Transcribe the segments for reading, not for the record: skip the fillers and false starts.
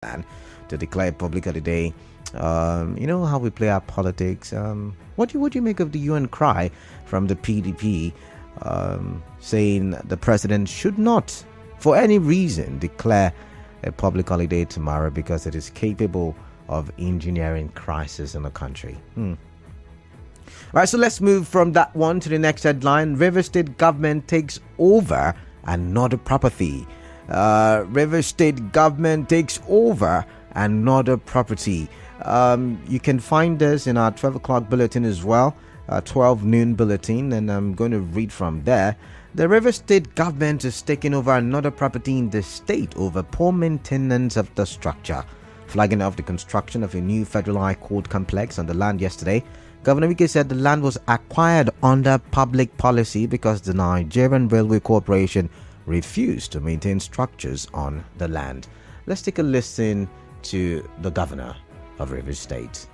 plan to declare a public holiday. You know how we play our politics. What do you make of the UN cry from the PDP saying the president should not, for any reason, declare a public holiday tomorrow because it is capable of engineering crisis in the country? All right, so let's move from that one to the next headline. River State government takes over another property. River State government takes over another property. You can find this in our 12 o'clock bulletin as well, 12 noon bulletin, and I'm going to read from there. The River State government is taking over another property in the state over poor maintenance of the structure. Flagging off the construction of a new Federal High Court complex on the land yesterday, Governor Wike said the land was acquired under public policy because the Nigerian Railway Corporation refused to maintain structures on the land. Let's take a listen to the governor of Rivers State.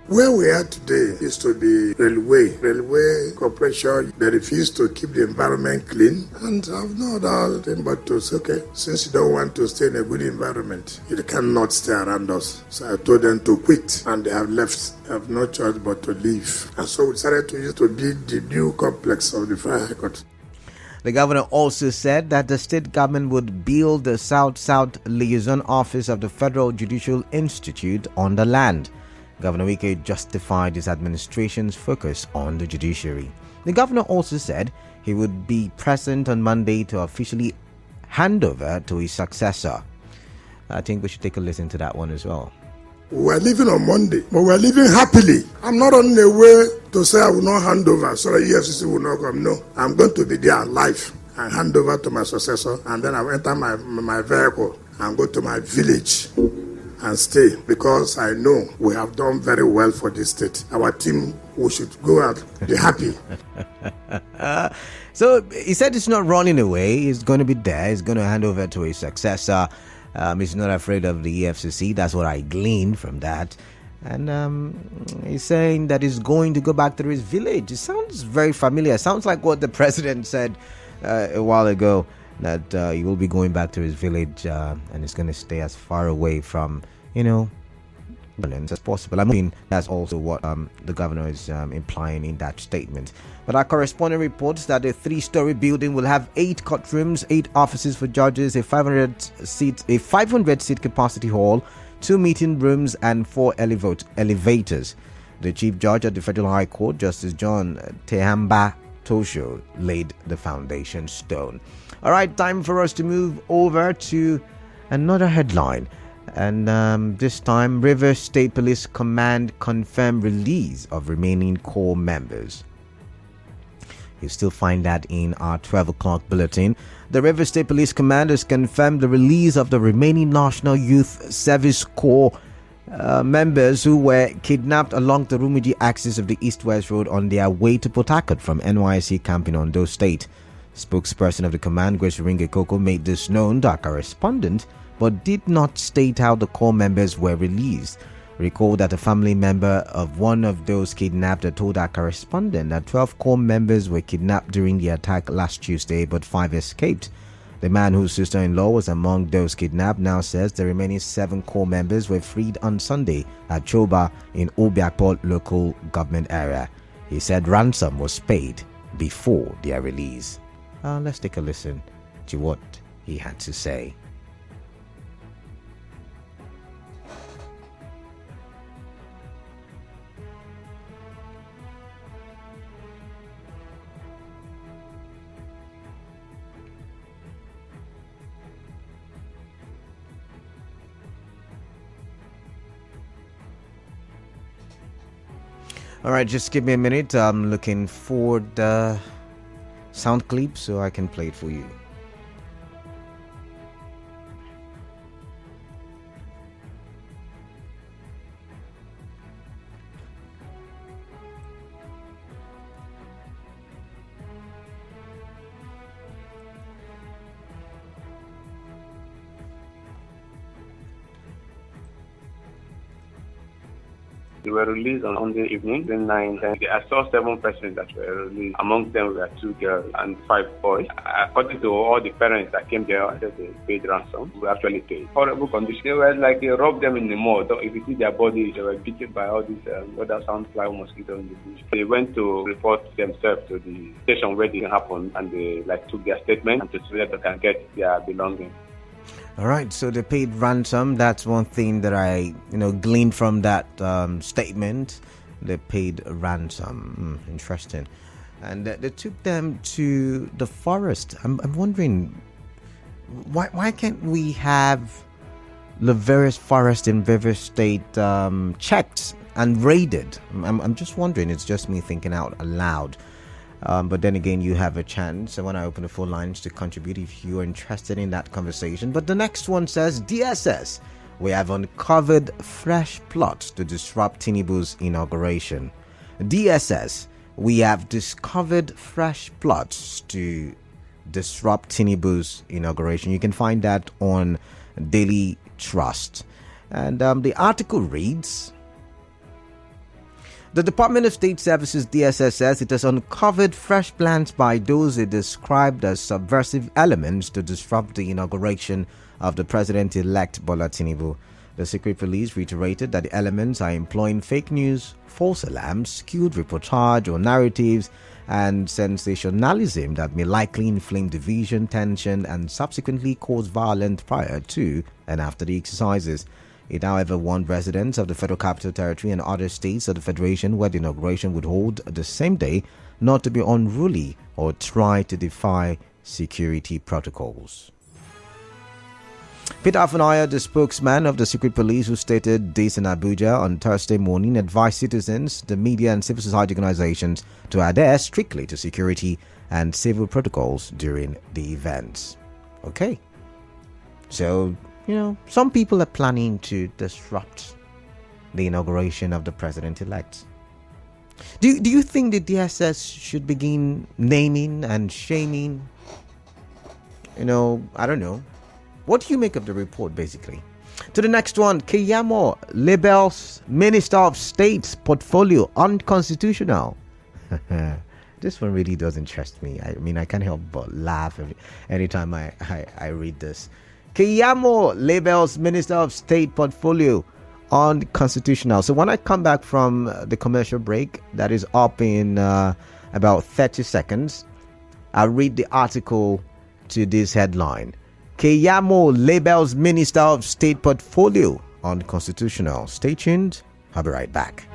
Where we are today is to be railway corporation. They refuse to keep the environment clean, and I've no other thing but to say, okay, since you don't want to stay in a good environment, you cannot stay around us. So I told them to quit, and they have left. I have no choice but to leave. And so we decided to use to build the new complex of the Fire High Court. The governor also said that the state government would build the South-South Liaison Office of the Federal Judicial Institute on the land. Governor Wike justified his administration's focus on the judiciary. The governor also said he would be present on Monday to officially hand over to his successor. I think we should take a listen to that one as well. We're leaving on Monday, but we're leaving happily. I'm not on the way to say I will not hand over, so the EFCC will not come. No, I'm going to be there live and hand over to my successor, and then I'll enter my vehicle and go to my village and stay, because I know we have done very well for this state. Our team, we should go out, be happy. So he said it's not running away. He's going to be there. He's going to hand over to his successor. He's not afraid of the EFCC. That's what I gleaned from that. And he's saying that he's going to go back to his village. It sounds very familiar. It sounds like what the president said a while ago, that he will be going back to his village and he's going to stay as far away from, violence as possible. I mean, that's also what the governor is implying in that statement. But our correspondent reports that a 3-story building will have 8 courtrooms, 8 offices for judges, a 500 seat capacity hall, 2 meeting rooms, and 4 elevators. The chief judge at the Federal High Court, Justice John Tehamba Tosho, laid the foundation stone. All right, time for us to move over to another headline. And this time, Rivers State Police Command confirmed release of remaining corps members. You still find that in our 12 o'clock bulletin. The Rivers State Police Command has confirmed the release of the remaining National Youth Service Corps members who were kidnapped along the Rumiji axis of the East-West Road on their way to Port Harcourt from NYSC camp in Ondo State. Spokesperson of the command, Grace Ringekoko, made this known to our correspondent, but did not state how the corps members were released. Recall that a family member of one of those kidnapped had told our correspondent that 12 corps members were kidnapped during the attack last Tuesday, but 5 escaped. The man whose sister-in-law was among those kidnapped now says the remaining 7 corps members were freed on Sunday at Choba in Obiakport local government area. He said ransom was paid before their release. Let's take a listen to what he had to say. All right, just give me a minute. I'm looking for the sound clip so I can play it for you. They were released on Sunday evening, the 9th, and I saw 7 persons that were released. Among them were 2 girls and 5 boys. According to all the parents that came there, I said they paid ransom. We actually paid. Horrible condition. They were like they robbed them in the mud. If you see their bodies, they were beaten by all these other soundfly mosquitoes in the bush. They went to report themselves to the station where it happened, and they took their statement and to see that they can get their belongings. All right, so they paid ransom. That's one thing that I, gleaned from that statement. They paid ransom. Interesting. And they took them to the forest. I'm wondering, why can't we have the various forests in various state checked and raided? I'm just wondering. It's just me thinking out aloud. But then again, you have a chance when I open the phone lines to contribute if you're interested in that conversation. But the next one says, DSS, we have uncovered fresh plots to disrupt Tinubu's inauguration. DSS, we have discovered fresh plots to disrupt Tinubu's inauguration. You can find that on Daily Trust. And the article reads, the Department of State Services DSS says it has uncovered fresh plans by those it described as subversive elements to disrupt the inauguration of the President-elect Bola Tinubu. The secret police reiterated that the elements are employing fake news, false alarms, skewed reportage or narratives, and sensationalism that may likely inflame division, tension, and subsequently cause violence prior to and after the exercises. It, however, warned residents of the Federal Capital Territory and other states of the Federation where the inauguration would hold the same day not to be unruly or try to defy security protocols. Peter Afunaya, the spokesman of the secret police who stated this in Abuja on Thursday morning, advised citizens, the media and civil society organizations to adhere strictly to security and civil protocols during the events. Okay. So, some people are planning to disrupt the inauguration of the president-elect. Do you think the DSS should begin naming and shaming? I don't know. What do you make of the report, basically? To the next one, Keyamo labels Minister of State's portfolio unconstitutional. This one really does interest me. I mean, I can't help but laugh anytime I read this. Keyamo labels Minister of State portfolio unconstitutional. So when I come back from the commercial break, that is up in about 30 seconds, I'll read the article to this headline. Keyamo labels Minister of State portfolio unconstitutional. Stay tuned. I'll be right back.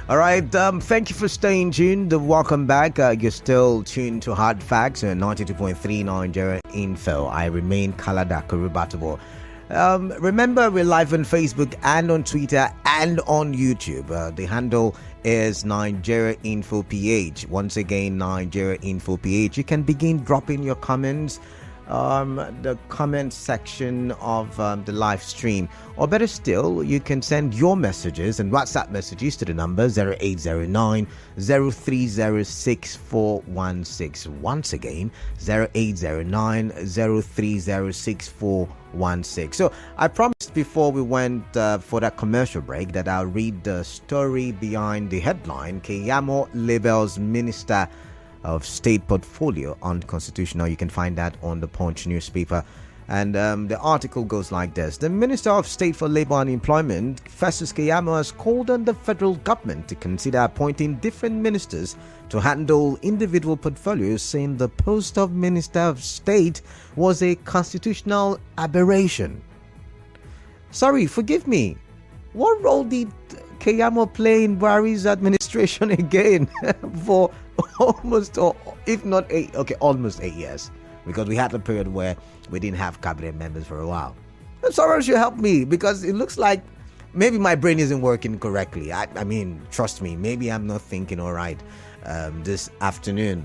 All right, thank you for staying tuned. Welcome back. You're still tuned to Hard Facts and 92.3 Niger Info. I remain Kalada Kurubatabo. Remember, we're live on Facebook and on Twitter and on YouTube. The handle is Nigeria Info PH. Once again, Nigeria Info PH. You can begin dropping your comments. The comment section of the live stream, or better still, you can send your messages and WhatsApp messages to the number 0809 0306416. Once again, 0809 0306416. So I promised before we went for that commercial break that I'll read the story behind the headline. Keyamo labels Minister of State portfolio unconstitutional. You can find that on the Punch newspaper. And the article goes like this. The Minister of State for Labour and Employment, Festus Keyamo, has called on the federal government to consider appointing different ministers to handle individual portfolios, saying the post of Minister of State was a constitutional aberration. Sorry, forgive me. What role did Keyamo play in Buhari's administration again for almost, or if not almost 8 years, because we had a period where we didn't have cabinet members for a while. And someone should help me, because it looks like maybe my brain isn't working correctly. I mean, trust me, maybe I'm not thinking all right this afternoon.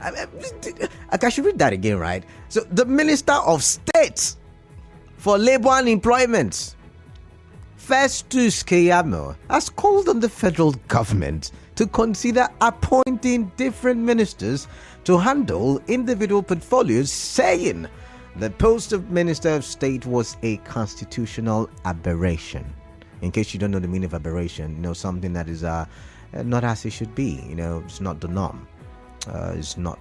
I should read that again, right? So the Minister of State for Labour and Employment, Festus Keyamo, has called on the federal government to consider appointing different ministers to handle individual portfolios, saying the post of Minister of State was a constitutional aberration. In case you don't know the meaning of aberration, something that is not as it should be. It's not the norm. It's not,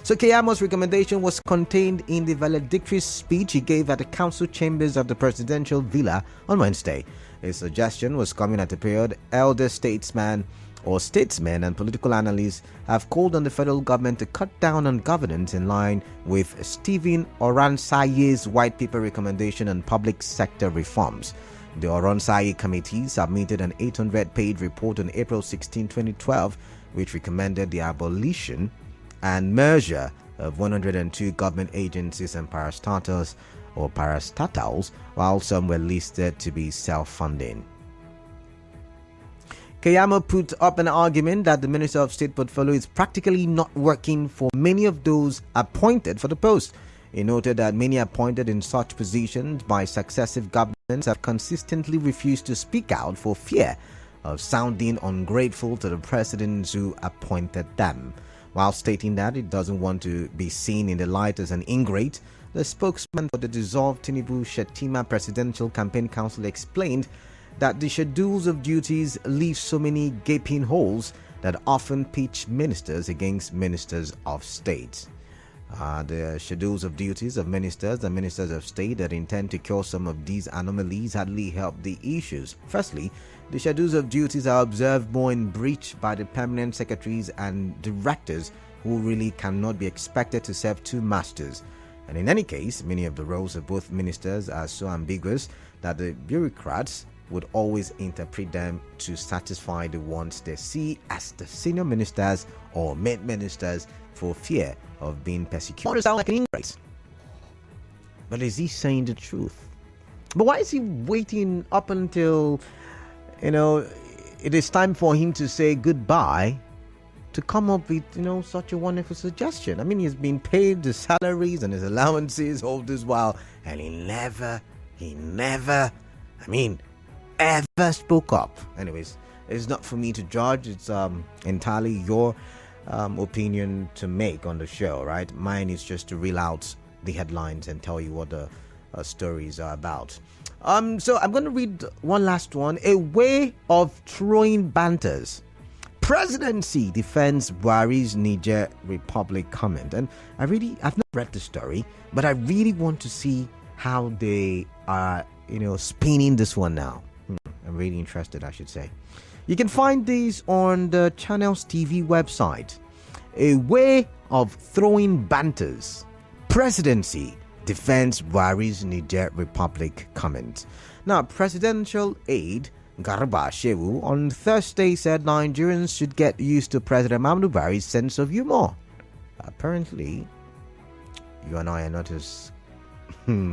So Keyamo's recommendation was contained in the valedictory speech he gave at the council chambers of the presidential villa on Wednesday. His suggestion was coming at a period elder statesmen and political analysts have called on the federal government to cut down on governance in line with Stephen Oransaye's white paper recommendation on public sector reforms. The Oransaye Committee submitted an 800-page report on April 16, 2012, which recommended the abolition and merger of 102 government agencies and parastatals, while some were listed to be self-funding. Keyamo put up an argument that the Minister of State portfolio is practically not working for many of those appointed for the post. He noted that many appointed in such positions by successive governments have consistently refused to speak out for fear of sounding ungrateful to the presidents who appointed them. While stating that it doesn't want to be seen in the light as an ingrate, the spokesman for the dissolved Tinubu Shetima Presidential Campaign Council explained that the schedules of duties leave so many gaping holes that often pitch ministers against ministers of state. The schedules of duties of ministers and ministers of state that intend to cure some of these anomalies hardly help the issues. Firstly, the schedules of duties are observed more in breach by the permanent secretaries and directors, who really cannot be expected to serve two masters. And in any case, many of the roles of both ministers are so ambiguous that the bureaucrats would always interpret them to satisfy the ones they see as the senior ministers or main ministers, for fear of being persecuted. It sounds like an ingrate. But is he saying the truth? But why is he waiting up until, it is time for him to say goodbye to come up with, such a wonderful suggestion? I mean, he's been paid the salaries and his allowances all this while, and he never, ever spoke up. Anyways, it's not for me to judge. It's entirely your opinion to make on the show, right? Mine is just to reel out the headlines and tell you what the stories are about. So I'm going to read one last one. A way of throwing banters. Presidency defends Buhari's Niger Republic comment. And I've not read the story, but I really want to see how they are, spinning this one now. I'm really interested, I should say. You can find these on the Channels TV website. A way of throwing banters. Presidency defends Buhari's Niger Republic comment. Now, presidential aide Garba Shehu on Thursday said Nigerians should get used to President Muhammadu Buhari's sense of humor. Apparently, you and I are not as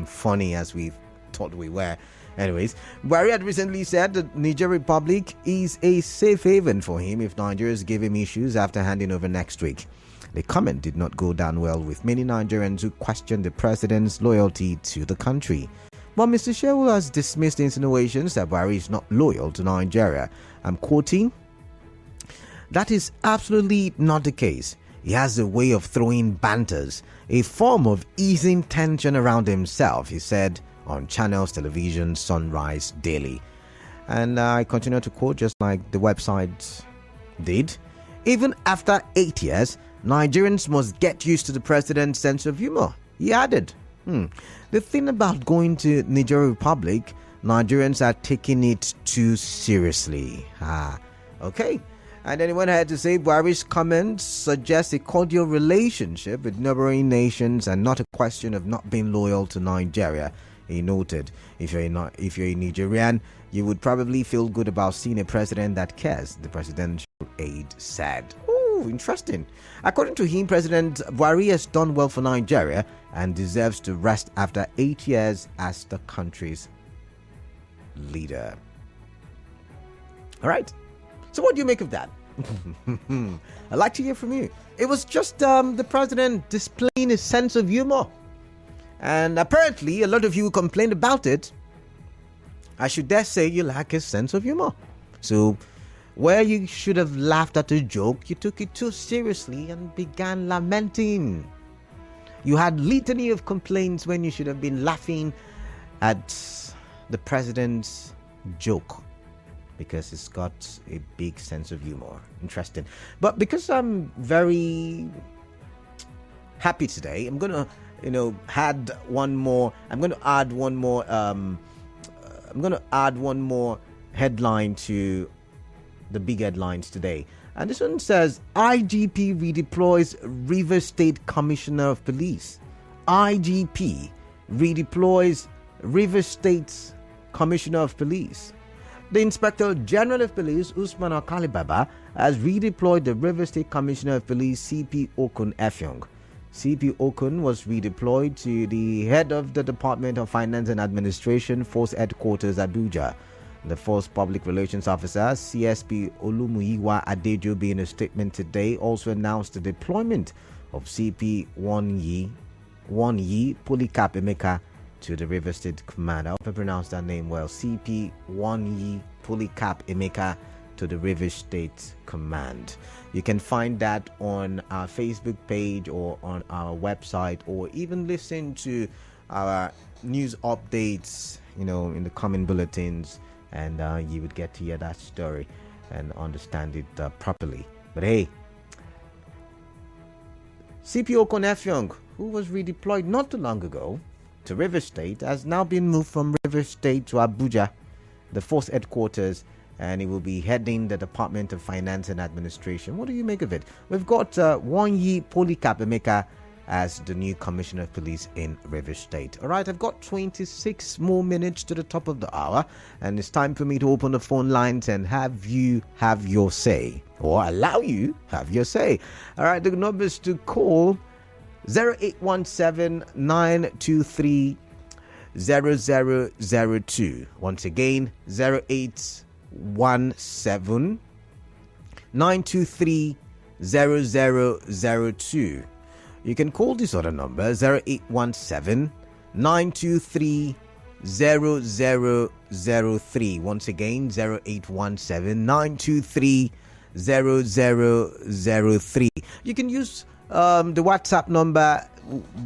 funny as we thought we were. Anyways, Buhari had recently said that Niger Republic is a safe haven for him if Nigerians give him issues after handing over next week. The comment did not go down well with many Nigerians who questioned the president's loyalty to the country. But Mr. Shehu has dismissed insinuations that Buhari is not loyal to Nigeria. I'm quoting, "That is absolutely not the case. He has a way of throwing banters, a form of easing tension around himself," he said on Channels Television Sunrise Daily. And I continue to quote just like the website did. "Even after 8 years, Nigerians must get used to the president's sense of humor," he added. The thing about going to Niger Republic, Nigerians are taking it too seriously. Okay. And then he went ahead to say Buhari's comments suggest a cordial relationship with neighboring nations and not a question of not being loyal to Nigeria. He noted, if you're a Nigerian, you would probably feel good about seeing a president that cares, the presidential aide said. Oh, interesting. According to him, President Buhari has done well for Nigeria and deserves to rest after 8 years as the country's leader. All right. So what do you make of that? I'd like to hear from you. It was just the president displaying his sense of humor. And apparently, a lot of you complained about it. I should dare say you lack a sense of humor. So, where you should have laughed at a joke, you took it too seriously and began lamenting. You had litany of complaints when you should have been laughing at the president's joke, because it's got a big sense of humor. Interesting. But because I'm very happy today, I'm going to add one more headline to the big headlines today. And this one says, IGP redeploys Rivers State Commissioner of Police. IGP redeploys Rivers State's Commissioner of Police. The Inspector General of Police, Usman Alkalibaba, has redeployed the Rivers State Commissioner of Police, CP Okun Effiong. CP Okun was redeployed to the head of the Department of Finance and Administration, Force Headquarters, Abuja. The Force Public Relations Officer, CSP Olumuyiwa Adejobi, in a statement today, also announced the deployment of CP Wonyi Polycarp Emeka to the River State Command. I hope I pronounced that name well. CP Wonyi Polycarp Emeka to the River State Command. You can find that on our Facebook page or on our website, or even listen to our news updates, in the coming bulletins, and you would get to hear that story and understand it properly. But hey, CP Okun Effiong, who was redeployed not too long ago to River State, has now been moved from River State to Abuja, the force headquarters, and he will be heading the Department of Finance and Administration. What do you make of it? We've got Wonyi Polycarp Emeka as the new Commissioner of Police in River State. All right, I've got 26 more minutes to the top of the hour, and it's time for me to open the phone lines and have you have your say, or allow you have your say. All right, the numbers to call: 0817-923-0002. Once again, 0817-923-0002. You can call this other number, 0817-923-0003. Once again, 0817-923-0003. You can use the WhatsApp number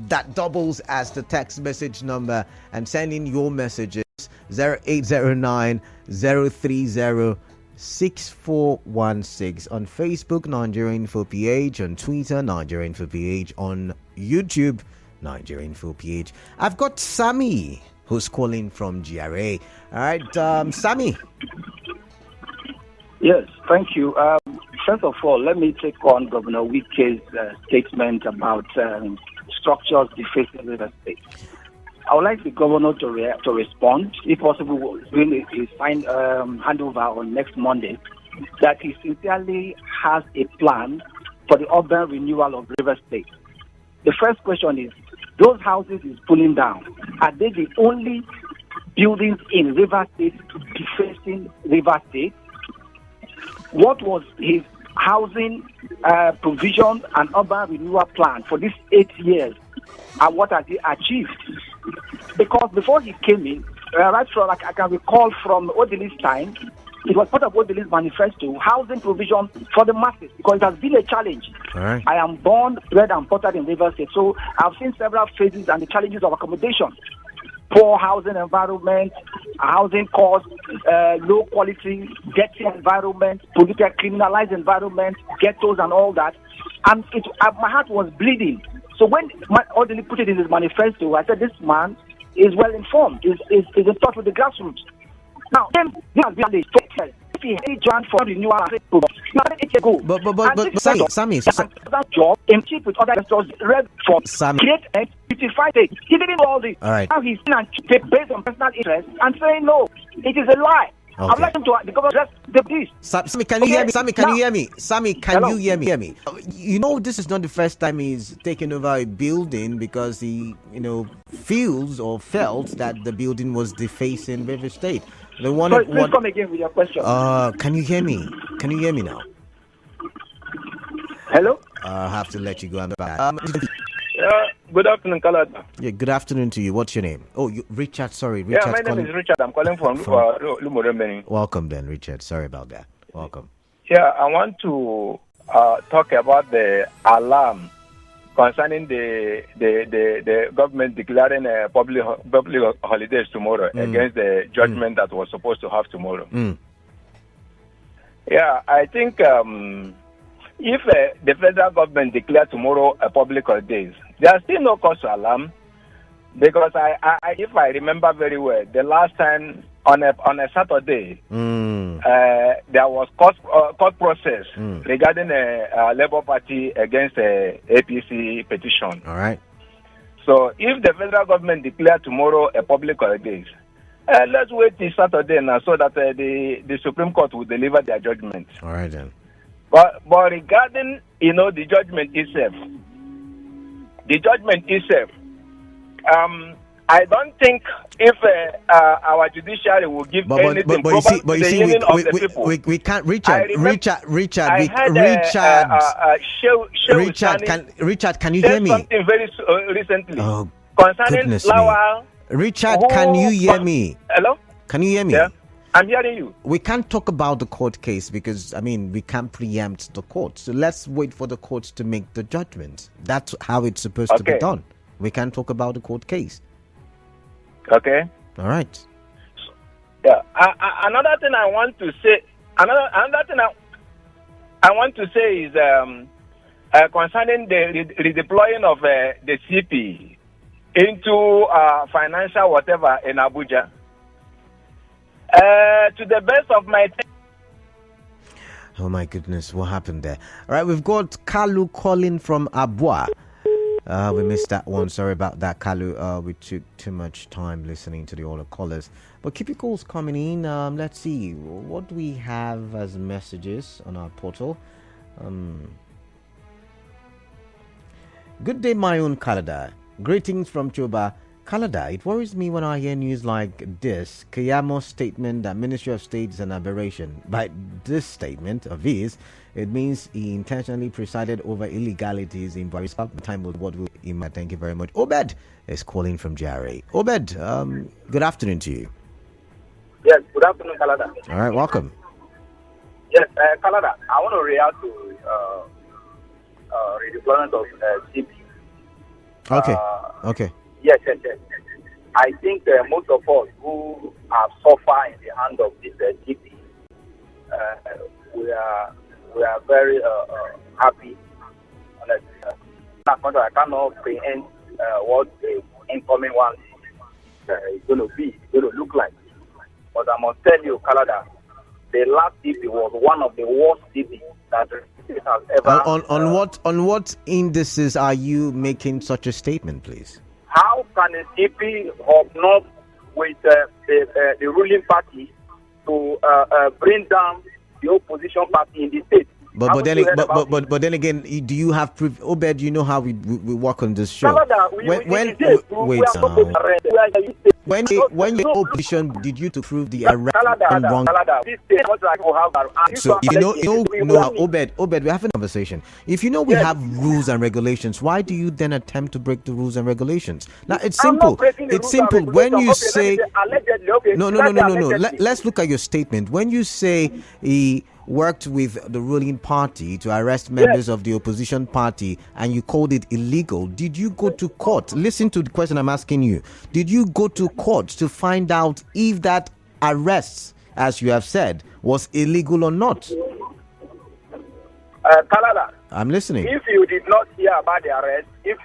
that doubles as the text message number and send in your messages, 0809-030-6416. On Facebook, Nigeria Info PH. On Twitter, Nigeria Info PH. On YouTube, Nigeria Info PH. I've got Sammy, who's calling from GRA. All right, Sammy. Yes, thank you. First of all, let me take on Governor Wike's statement about structures defacing River State. I would like the governor to respond, if possible, when he signed handover on next Monday, that he sincerely has a plan for the urban renewal of River State. The first question is, those houses is pulling down. Are they the only buildings in River State defacing River State? What was his housing provision and urban renewal plan for these 8 years? And what has he achieved? Because before he came in, right from, like I can recall from Odili's time, it was part of Odili's manifesto, housing provision for the masses, because it has been a challenge. All right. I am born, bred, and potted in River State, so I've seen several phases and the challenges of accommodation. Poor housing environment, housing costs, low quality, dirty environment, political criminalized environment, ghettos and all that. And my heart was bleeding. So when Odili put it in his manifesto, I said, this man is well informed, is in touch with the grassroots. Now, then, this has been if he had joined for renewal, now 8 years ago. But Sammy, that job in cheap with other investors, red for create and 55 days. He didn't do all this. All right. Now he's based on personal interest and saying no, it is a lie. Okay. I'd like him to the government address the police. Sammy, can you hear me? Sammy, can you hear me? Sammy, can Hello? you hear me? You know, this is not the first time he's taken over a building because he, feels or felt that the building was defacing River State. Please come again with your question. Can you hear me? Can you hear me now? Hello? I have to let you go. I'm back. Good afternoon, Kalada. Yeah, good afternoon to you. What's your name? Oh, Richard. Sorry, Yeah, Richard. my name is Richard. I'm calling from Lumorembeni. Welcome, then, Richard. Sorry about that. Welcome. Yeah, I want to talk about the alarm concerning the government declaring public holidays tomorrow against the judgment that was supposed to have tomorrow. Yeah, I think if the federal government declare tomorrow a public holidays, there's still no cause to alarm, because if I remember very well, the last time on a Saturday, there was court process regarding a Labour Party against a APC petition. All right. So if the federal government declare tomorrow a public holidays, let's wait till Saturday now so that the Supreme Court will deliver their judgment. All right then. But regarding the judgment itself, I don't think if our judiciary will give anything to the union of the people. We can't, Richard, can you hear me? Something very recently concerning Lawal. Richard, can you hear me? Hello? Can you hear me? Yeah, I'm hearing you. We can't talk about the court case because, we can't preempt the court. So let's wait for the courts to make the judgment. That's how it's supposed to be done. We can't talk about the court case. Okay. All right. Yeah. Another thing I want to say. Another thing I want to say is concerning the redeploying of the CP into financial whatever in Abuja. To the best of my. Oh my goodness, what happened there? All right, we've got Kalu calling from Abua. We missed that one. Sorry about that, Kalu. We took too much time listening to the other callers. But keep your calls coming in. Let's see. What do we have as messages on our portal? Good day, my own Kalada. Greetings from Choba. Kalada, it worries me when I hear news like this. Keyamo's statement that Ministry of State is an aberration. By this statement of his, it means he intentionally presided over illegalities in Buhari's time. What will thank you very much. Obed is calling from JRA. Obed, good afternoon to you. Yes, good afternoon, Kalada. All right, welcome. Yes, Kalada, I want to react to redeployment of CP. Okay. Yes. I think most of us who have suffered in the hand of this CP, we are very happy. Honestly, I cannot preempt what the incoming one is going to be, going to look like. But I must tell you, Kalada, the last CP was one of the worst CP that has ever. On what indices are you making such a statement, please? How can a CP hobnob with the ruling party to bring down the opposition party in the state? But then again, do you have proof? Obed, you know how we work on this show. When your opposition did you to prove the arrest and wrong? So if you know Obed, we're having a conversation. If you know we have rules and regulations, why do you then attempt to break the rules and regulations? Now it's simple. It's simple. When you say no. Let's look at your statement. When you say he worked with the ruling party to arrest members of the opposition party and you called it illegal, did you go to court? Listen to the question I'm asking you. Did you go to court to find out if that arrest, as you have said, was illegal or not? Kalada, I'm listening. If you did not hear about the arrest, if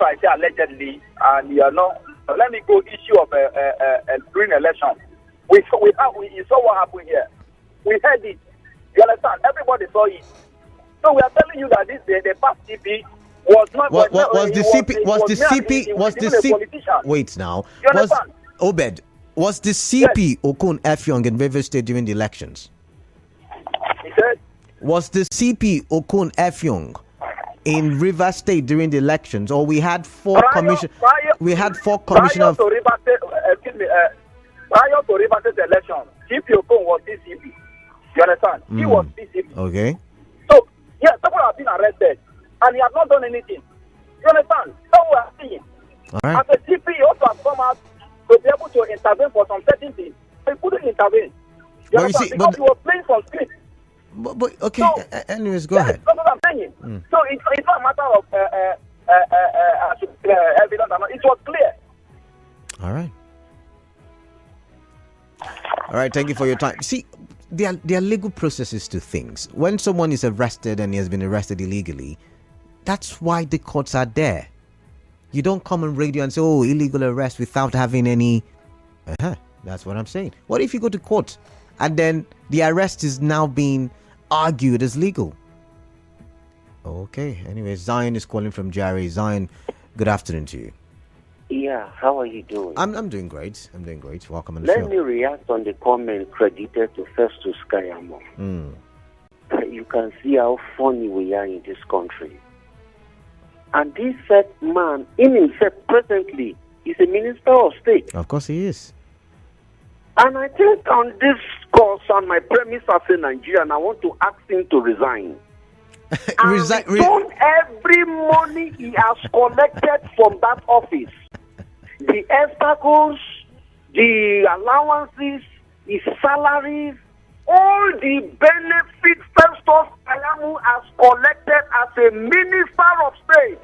I say allegedly, and you are not, let me go issue of a green election. We saw what happened here. We heard it. You understand? Everybody saw it. So we are telling you that the past CP was not. Was the CP? Wait now. You understand? Obed, was the CP Okon Effiong in River State during the elections? He said. Was the CP Okon Effiong in River State during the elections, or we had four commissioners? We had four commissioners. Prior to River State election, CP Okon was this CP. You understand? He was CP. Okay. So, yes, people have been arrested, and he has not done anything. You understand? So we are seeing. All right. As a CP, he also has come out to be able to intervene for some certain things. He couldn't intervene. You understand? Because he was playing some script. But okay, so, anyways, go ahead. That's what I'm saying. So it's not a matter of evidence. It was clear. All right. All right, thank you for your time. See, there are legal processes to things. When someone is arrested and he has been arrested illegally, that's why the courts are there. You don't come on radio and say, oh, illegal arrest without having any... That's what I'm saying. What if you go to court and then the arrest is now being argued as legal? Okay, anyway, Zion is calling from Jerry. Zion, good afternoon to you. Yeah, how are you doing? I'm doing great. Welcome on the show. Let me react on the comment credited to Festus Keyamo. You can see how funny we are in this country. And this said man, in himself, presently, is a minister of state. Of course he is. And I think on this course, on my premise as a Nigerian, I want to ask him to resign. Return every money he has collected from that office. The obstacles, the allowances, the salaries, all the benefits Festus Keyamo has collected as a minister of state.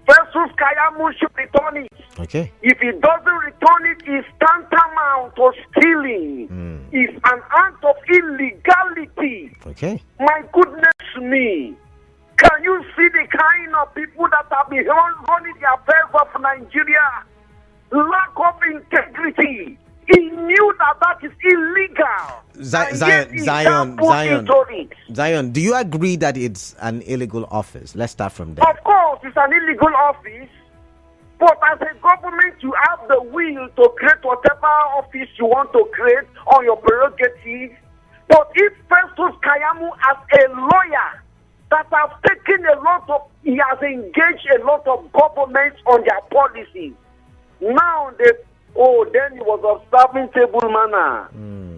Festus Keyamo should return it. Okay. If he doesn't return it, it's tantamount to stealing. It's an act of illegality. Okay. My goodness me. Can you see the kind of people that have been running the affairs of Nigeria? Lack of integrity. He knew that is illegal. Zion, do you agree that it's an illegal office? Let's start from there. Of course, it's an illegal office. But as a government, you have the will to create whatever office you want to create on your prerogative. But if Festus Keyamo, as a lawyer, that have taken he has engaged a lot of governments on their policies. Now then he was observing table manner.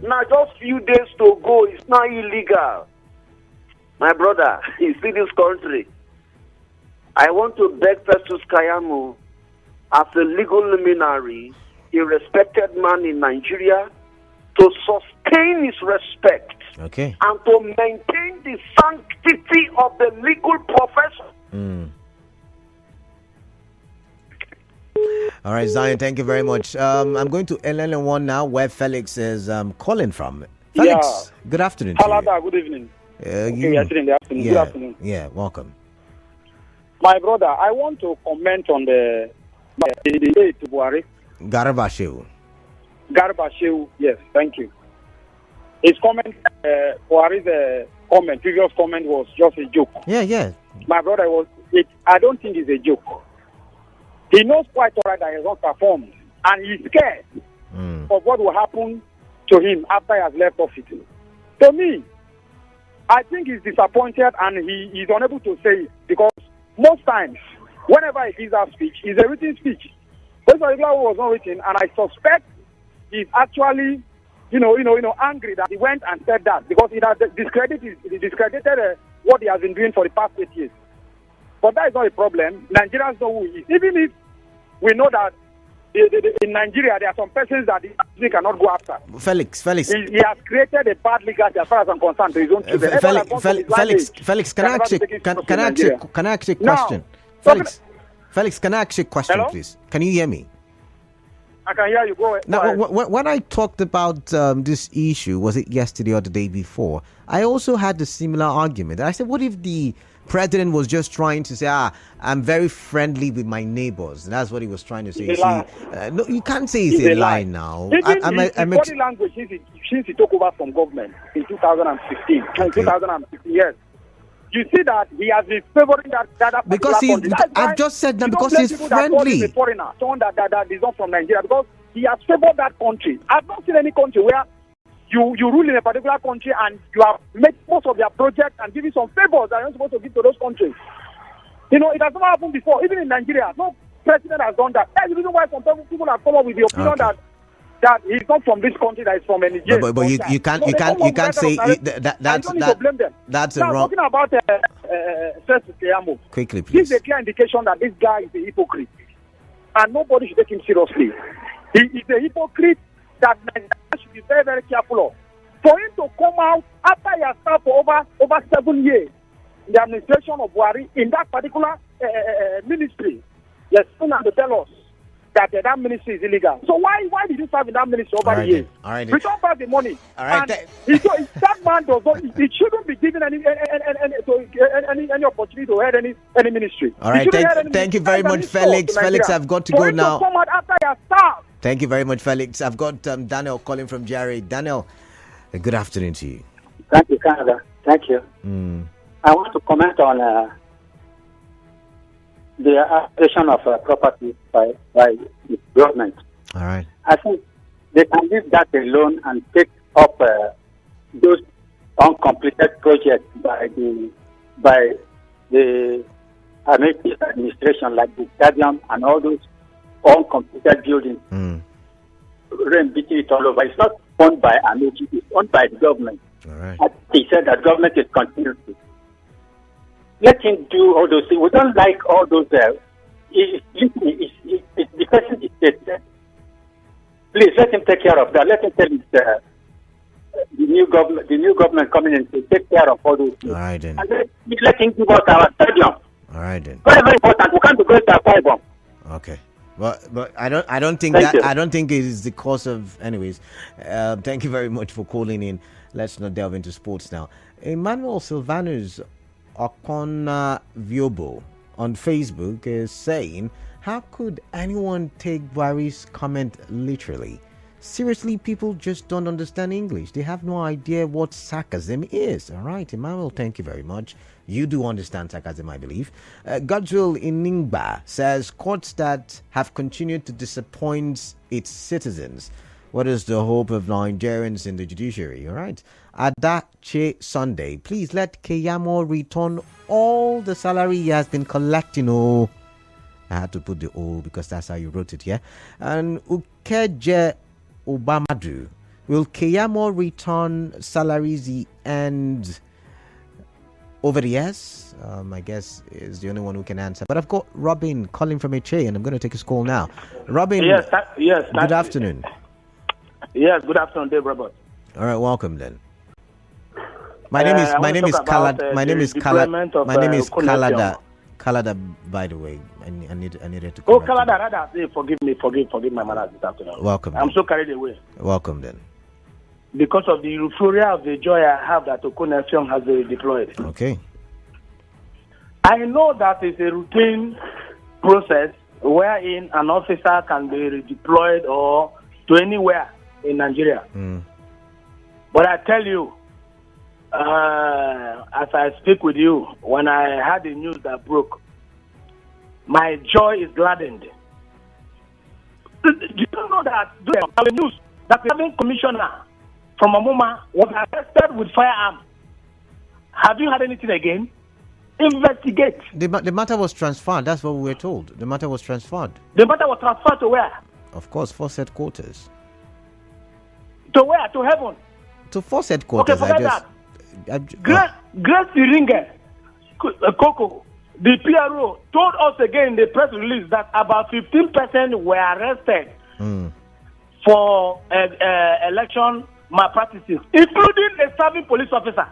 Now just few days to go, it's not illegal. My brother, you see this country. I want to beg Festus Keyamo, as a legal luminary, a respected man in Nigeria, to sustain his respect and to maintain the sanctity of the legal profession. All right, Zion, thank you very much. I'm going to LN1 now, where Felix is calling from. Felix, good afternoon. Halada, good evening. Good afternoon. Yeah, welcome. My brother, I want to comment on the debate to Buhari. Garbashew, yes, thank you. His comment, Buhari's previous comment was just a joke. Yeah. My brother, I don't think it's a joke. He knows quite all right that he has not performed, and he's scared of what will happen to him after he has left office. To me, I think he's disappointed and he is unable to say it because most times, whenever he gives that speech, it's a written speech. This particular one was not written, and I suspect he's actually, angry that he went and said that because it has discredited what he has been doing for the past 8 years. But that is not a problem. Nigerians know who he is. Even if we know that in Nigeria, there are some persons that he cannot go after. Felix. He has created a bad legacy as far as I'm concerned to his own children. Felix, can I ask you a question? Felix, can I ask you a question, Hello? please? Can you hear me? I can hear you. Go ahead. Now, when I talked about this issue, was it yesterday or the day before? I also had a similar argument. I said, what if the president was just trying to say, I'm very friendly with my neighbors? That's what he was trying to say. No, you can't say it's a lie now. Even his body language since he took over from government in 2015. Okay. 2015, yes. You see that he has been favoring that because I've just said that because he's friendly. He's a foreigner, someone that is not from Nigeria, because he has favored that country. I've not seen any country where you rule in a particular country and you have made most of their projects and giving some favors that you're not supposed to give to those countries. It has never happened before. Even in Nigeria, no president has done that. That's the reason why some people have come up with the opinion that he's not from this country, that is from Nigeria. But you can't say that's now, wrong. Talking about Keyamo, Quickly, please. This is a clear indication that this guy is a hypocrite, and nobody should take him seriously. He is a hypocrite that Nigeria should be very, very careful of. For him to come out after he has served for over 7 years in the administration of Buhari in that particular ministry, yes, soon to tell us that ministry is illegal. So why did you serve in that ministry over the years? All right. Return back the money. All right. That man does not. He shouldn't be given any opportunity to head any ministry. All right. Thank you very much, Felix. Felix, I've got to go now. Come out after you have served. Thank you very much, Felix. I've got Daniel calling from GRA. Daniel, good afternoon to you. Thank you, Canada. Thank you. I want to comment on the acquisition of property by the government. All right. I think they can leave that alone and take up those uncompleted projects by the administration, like the stadium and all those uncompleted buildings. Beating it all over. It's not owned by Amechi, it's owned by the government. All right. He said that government is continuing. Let him do all those things. We don't like all those. The person is dead. Please let him take care of that. Let him tell the new government coming in to take care of all those things. All right then. And let him give us our stadium. All right then. Very, very important. We can't be going to a bomb. Okay. But I don't think I don't think it is the cause of. Anyways, thank you very much for calling in. Let's not delve into sports now. Emmanuel Silvanus Okona Viobo on Facebook is saying, how could anyone take Buhari's comment literally? Seriously, people just don't understand English. They have no idea what sarcasm is. All right, Emmanuel, thank you very much. You do understand sarcasm, I believe. Godswill Iningba says, courts that have continued to disappoint its citizens. What is the hope of Nigerians in the judiciary? All right. Adache Sunday, please let Keyamo return all the salary he has been collecting. Oh, I had to put the O because that's how you wrote it, yeah. And Ukeje Obamadu, will Keyamo return salaries he earned over the years? I guess is the only one who can answer. But I've got Robin calling from HA, and I'm going to take his call now. Robin, yes. Good afternoon. Yes, good afternoon, Dave Robert. All right, welcome then. My name is Kalada. My name is Kalada. Kalada, by the way. I needed to. Oh, Kalada, rather. Forgive my manners this afternoon. Welcome. I'm so carried away. Welcome then. Because of the euphoria of the joy I have that Okone Fiong has been deployed. Okay. I know that it's a routine process wherein an officer can be redeployed or to anywhere in Nigeria. But I tell you, as I speak with you, when I heard the news that broke, my joy is gladdened. Do you know that the news that the commissioner from Amoma was arrested with firearm? Have you had anything again? Investigate. The matter was transferred. That's what we were told. The matter was transferred. The matter was transferred to where? Of course, Force headquarters. To where? To heaven. To Force headquarters. Okay, forget that. Grace Iringe, Coco, the PRO told us again in the press release that about 15% were arrested for election malpractices, including a serving police officer.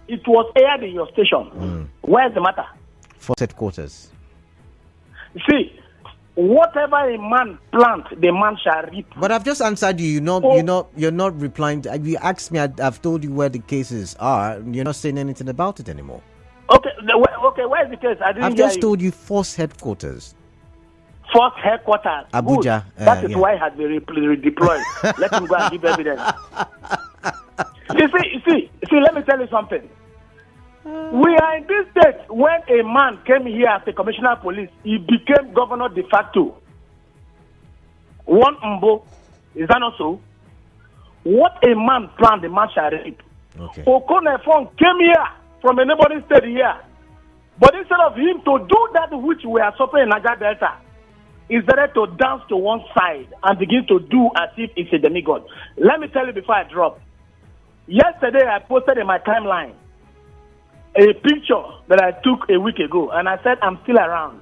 It was aired in your station. Where's the matter? Force headquarters. See, whatever a man plants, the man shall reap. But I've just answered you. You're not replying. You asked me. I've told you where the cases are. You're not saying anything about it anymore. Okay. Where's the case? I've just told you Force headquarters. Force headquarters. Abuja. That is why it has been redeployed. Let him go and give evidence. You see, let me tell you something. We are in this state when a man came here as a commissioner of police, he became governor de facto. One Mbo, is that not so? What a man planned, the man shall reap. Okay. Okone Fong came here from a neighboring state here. But instead of him to do that which we are suffering in Niger Delta, is better to dance to one side and begin to do as if it's a demigod. Let me tell you before I drop. Yesterday I posted in my timeline a picture that I took a week ago, and I said I'm still around.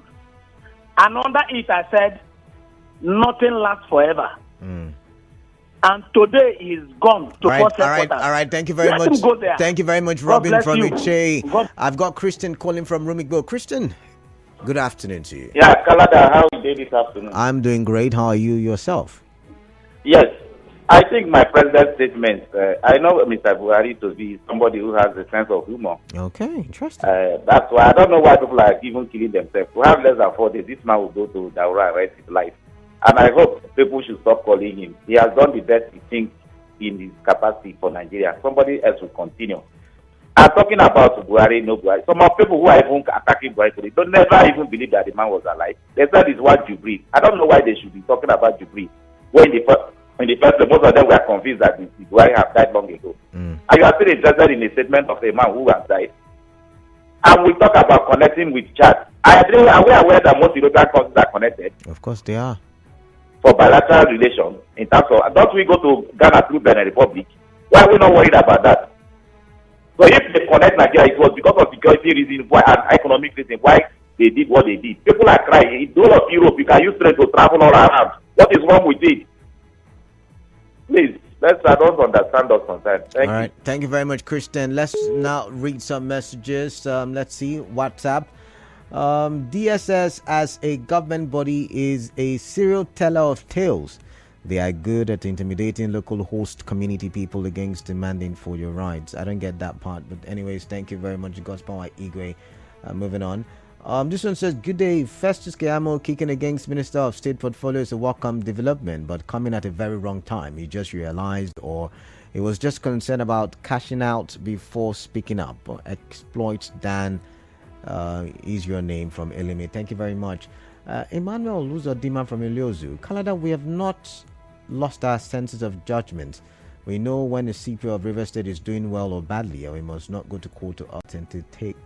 And under it I said, nothing lasts forever. And today he's gone to all right. Thank you very much. Thank you very much, Robin from Iche. I've got Christian calling from Rumigbo. Christian, good afternoon to you. Yeah, Kalada, how are you doing this afternoon? I'm doing great. How are you yourself? Yes, I think my president's statement, I know Mr. Buhari to be somebody who has a sense of humor. Okay, interesting. That's why I don't know why people are even killing themselves. We have less than 4 days. This man will go to Daura and rest his life. And I hope people should stop calling him. He has done the best he thinks in his capacity for Nigeria. Somebody else will continue. I'm talking about Buhari, no Buhari. Some of people who are even attacking Buhari today don't never even believe that the man was alive. They said it's one Jubilee. I don't know why they should be talking about Jubilee. When in the first place, most of them were convinced that the Buhari have died long ago. And you are still interested in a statement of a man who has died. And we talk about connecting with Chad. Are we aware that most European countries are connected? Of course they are. For bilateral relations, in terms of, don't we go to Ghana through Benin Republic? Why are we not worried about that? So if they connect Nigeria, it was because of security reasons and economic reasons why they did what they did. People are crying. In the whole of Europe, you can use train to travel all around. What is wrong with it? Please, I don't understand those concerns. Thank you. All right. Thank you very much, Christian. Let's now read some messages. Let's see. WhatsApp. DSS as a government body is a serial teller of tales. They are good at intimidating local host community people against demanding for your rights. I don't get that part, but anyways, thank you very much, God's Power Igwe. Moving on. This one says, good day. Festus Keyamo kicking against Minister of State portfolio is a welcome development, but coming at a very wrong time. He just realized, or he was just concerned about cashing out before speaking up. Exploits Dan is your name from Elime. Thank you very much. Emmanuel Luzodima from Iliozu. Canada, we have not lost our senses of judgment. We know when the CPO of River State is doing well or badly, and we must not go to court to authenticate,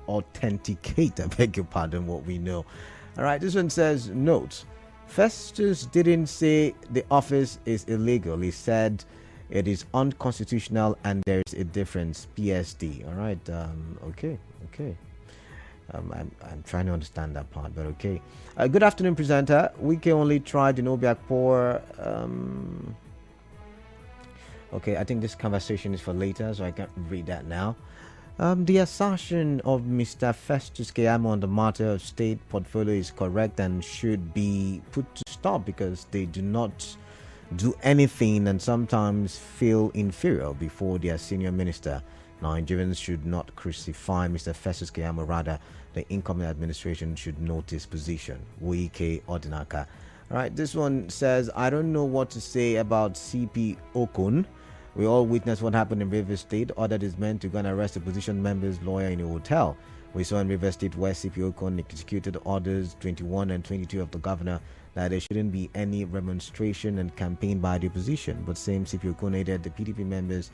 I beg your pardon, what we know. All right, this one says, note, Festus didn't say the office is illegal. He said it is unconstitutional and there is a difference. PSD. All right, okay. I'm trying to understand that part, but okay. Good afternoon, presenter. We can only try the Nobiakpor. Okay, I think this conversation is for later, so I can't read that now. The assertion of Mr. Festus Keyamo on the matter of state portfolio is correct and should be put to stop because they do not do anything and sometimes feel inferior before their senior minister. Nigerians should not crucify Mr. Festus Keyamo. Rather, the incoming administration should note his position. Wike Odinaka. All right, this one says, I don't know what to say about CP Okun. We all witnessed what happened in River State. Ordered is meant to go and arrest a opposition member's lawyer in a hotel. We saw in River State where CP Okun executed orders 21 and 22 of the governor that there shouldn't be any remonstration and campaign by the opposition. But same CP Okun aided the PDP members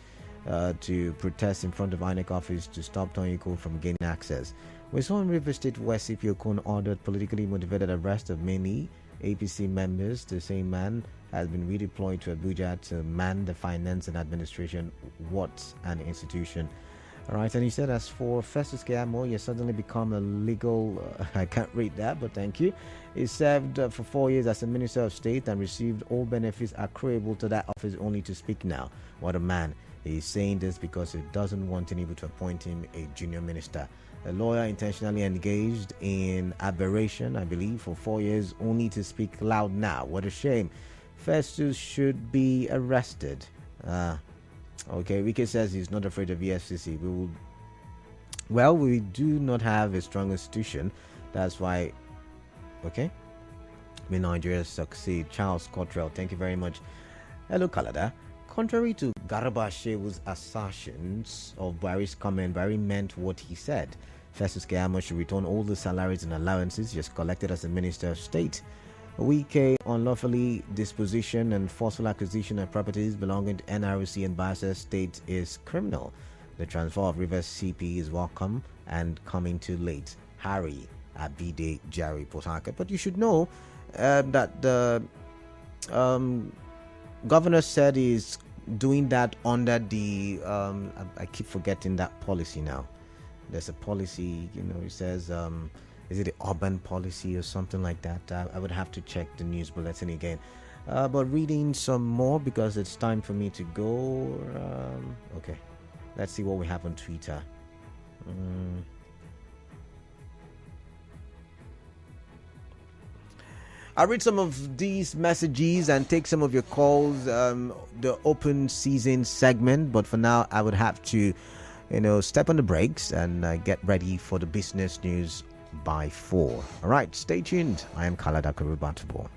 to protest in front of INEC office to stop Tonyiko from gaining access. We saw in River State where CP Okon ordered politically motivated arrest of many APC members. The same man has been redeployed to Abuja to man the finance and administration. What an institution. All right, and he said, as for Festus Keyamo, he has suddenly become a legal, I can't read that, but thank you. He served for 4 years as a Minister of State and received all benefits accruable to that office only to speak now. What a man. He's saying this because he doesn't want Tinubu to appoint him a junior minister. A lawyer intentionally engaged in aberration, I believe, for 4 years only to speak loud now. What a shame. Festus should be arrested. Okay, Wike says he's not afraid of EFCC. We do not have a strong institution. That's why, okay, may Nigeria succeed. Charles Cottrell, thank you very much. Hello, Kalada. Contrary to Garba Shewu's assertions of Buhari's comment, Buhari meant what he said. Festus Keyamo should return all the salaries and allowances just collected as a Minister of State. Wike unlawfully disposition and forceful acquisition of properties belonging to NRC and Bayelsa State is criminal. The transfer of Rivers CP is welcome and coming too late. Harry Abide Jerry Port Harcourt. But you should know that the governor said he's doing that under the I keep forgetting that policy now. There's a policy, it says is it the urban policy or something like that? I would have to check the news bulletin again. But reading some more because it's time for me to go. Okay, let's see what we have on Twitter. I'll read some of these messages and take some of your calls, the open season segment. But for now, I would have to, step on the brakes and get ready for the business news by 4. All right, stay tuned. I am Kalada Kurubantabo.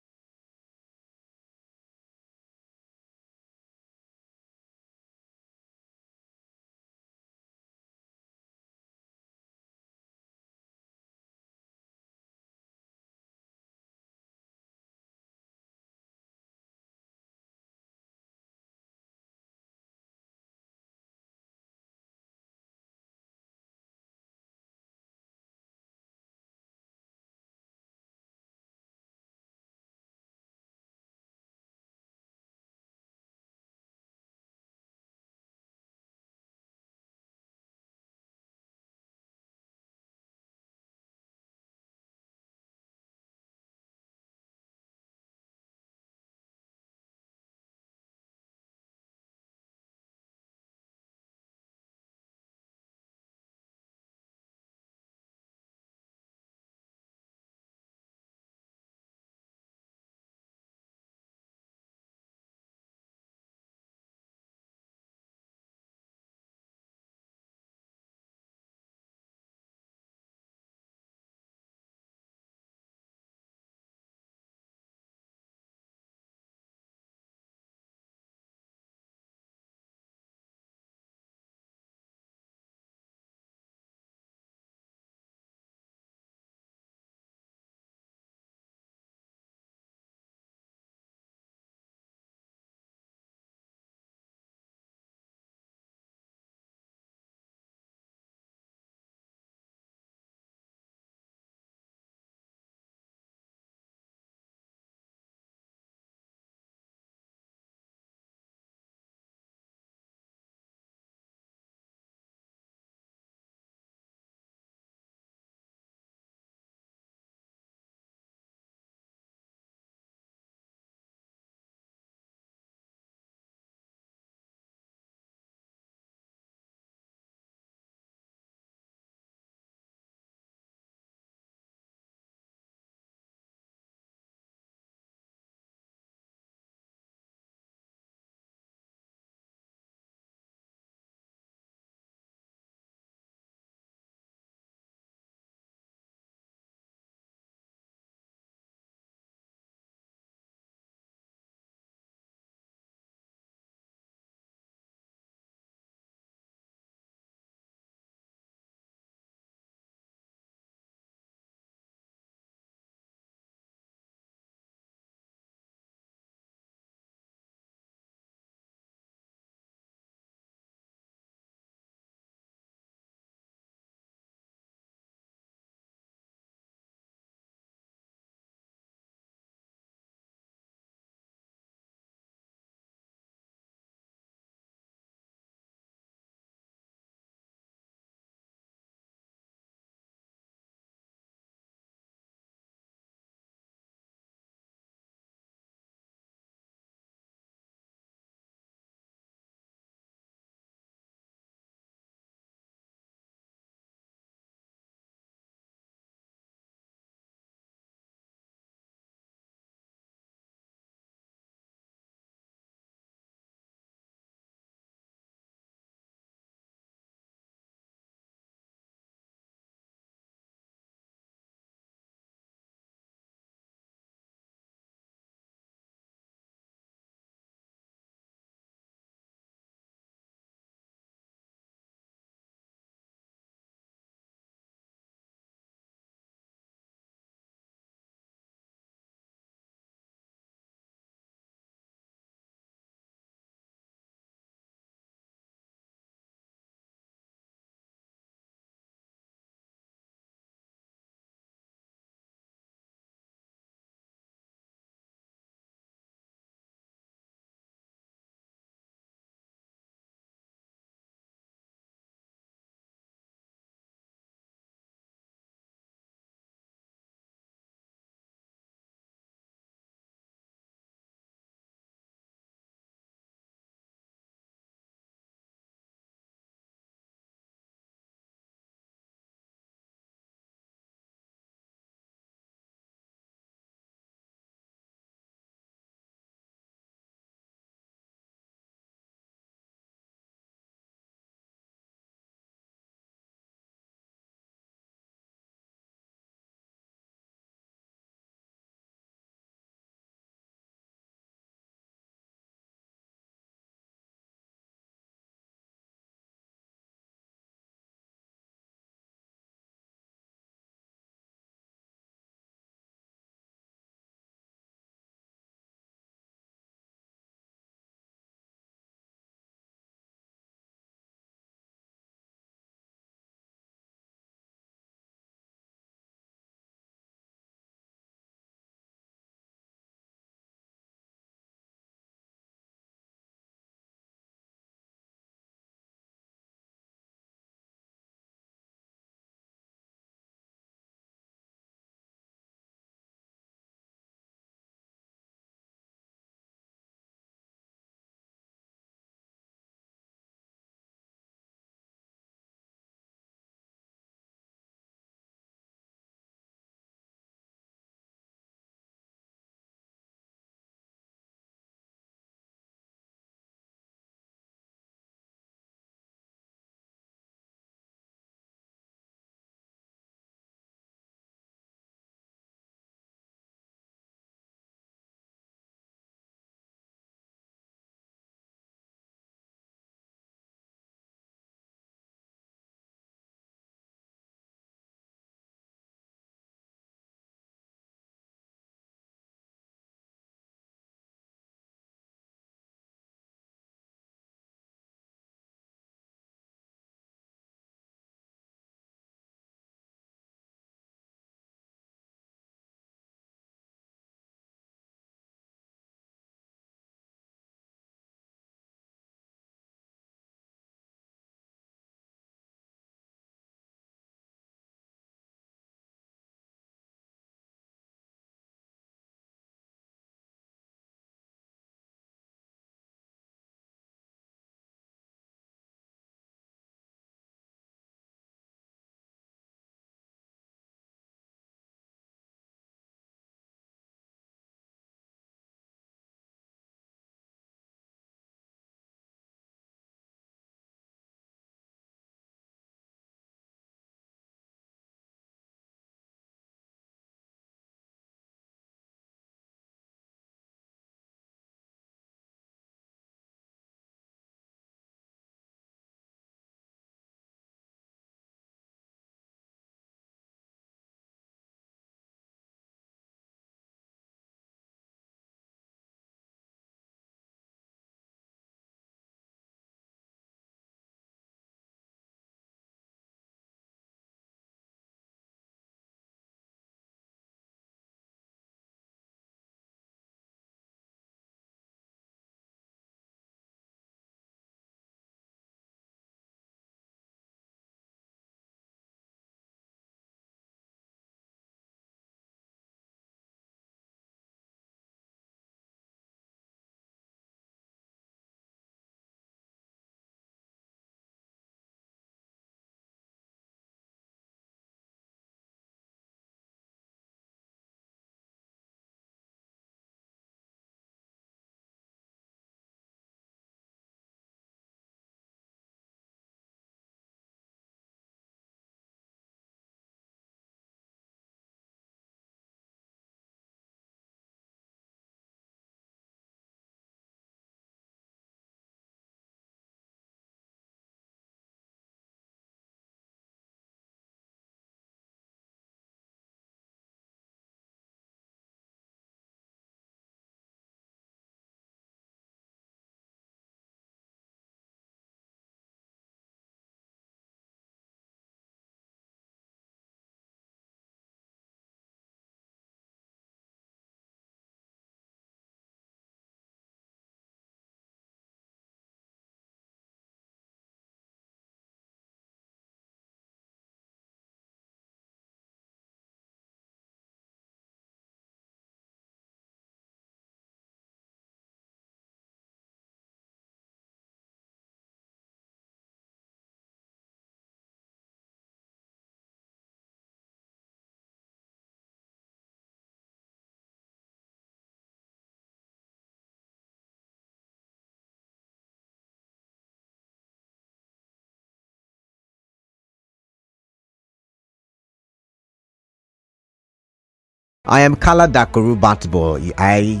I am Kalada Korubatbo. I,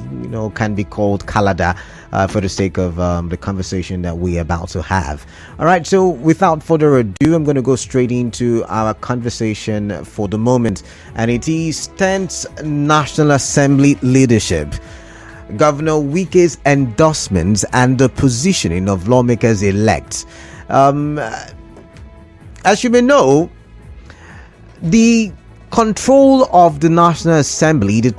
can be called Kalada for the sake of the conversation that we're about to have. All right, so without further ado, I'm going to go straight into our conversation for the moment. And it is 10th National Assembly leadership, Governor Wike's endorsements and the positioning of lawmakers elect. As you may know, the control of the National Assembly, the